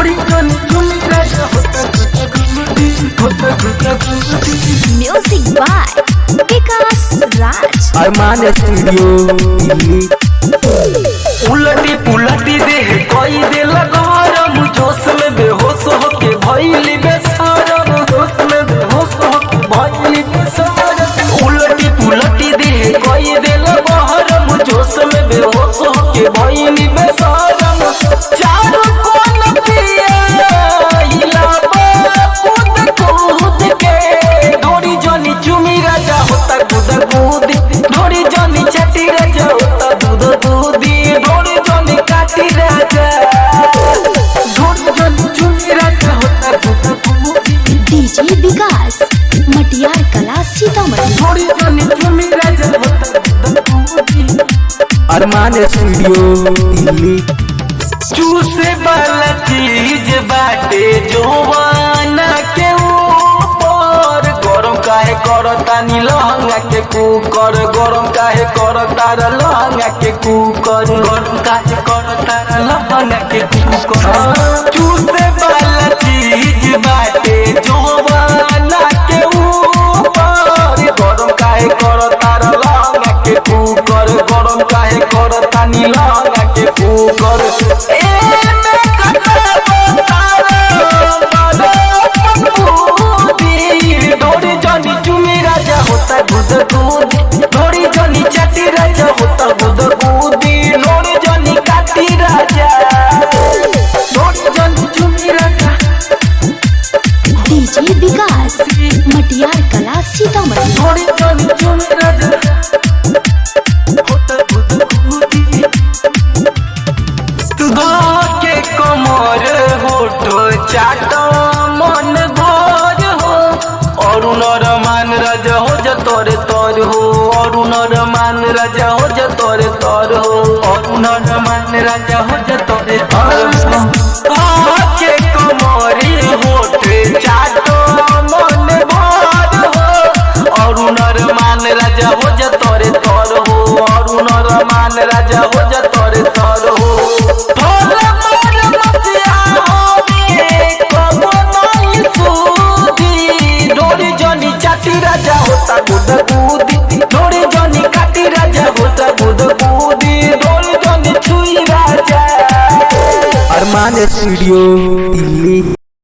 थोड़ी जनी चुमी राजा music by Vikas Raj. Armaan studio Delhi. उलटी पुलटी देह कोई दे गरम जोश में बेहोश होके भइली बेसरम जोश में बेहोश होके भइली बेसरम। उलटी पुलटी देह कोई दे गरम जोश में बेहोश होके भइली बेसरम। चारों कोन पिए इलाबा कूद कूद के ढोरी जनी चुमी राजा होता कूद कूदी ढोरी जनी चटी राजा होता दूध दूधी ढोरी जनी काटी राजा ढोरी जनी चुमी राजा होता दूध दूधी। डीजे विकास मटियार कला सीतामढ़ी। ढोरी जनी चुमी राजा होता दूध दूधी। अरमान स्टूडियो दिल्ली। चूसे वाला चीज बाटे जवाना के ऊपर गरम काहे करतानी लहंगा के कुकर गरम काहे करतार लहंगा के कुकर गरम काहे करतार लहंगा के कुकर। चूसे वाला चीज बाटे जवाना के ऊपर गरम काहे करतार लहंगा के कुकर गरम काहे करतानी लहंगा के कुकर। ढोरी जनी चुमी राजा होता दूध दूधी ढोरी जनी चटी राजा होता दूध दूधी ढोरी जनी काटी राजा ढोरी जनी चुमी राजा। डीजे विकास मटियार कला सीतामढ़ी। ढोरी जनी चुमी राजा होता दूध दूधी। के कमर होठो चाट मन भर हो अरुण रमान राजा हो जतोर तर हो अरुण रमान राजा हो जतोर तर हो अरुण रमान राजा हो जतोर तर हो। के कमरी होठ चाट मन भर हो अरुण रमान राजा हो जतोर तर हो अरुण रमान राजा हो जतोर तर हो। ढोरी जनी चाटी राजा होता गुद कूदी ढोरी जनी काटी राजा होता गुद कूदी ढोरी जनी छुई राजा। अरमान स्टूडियो दिल्ली।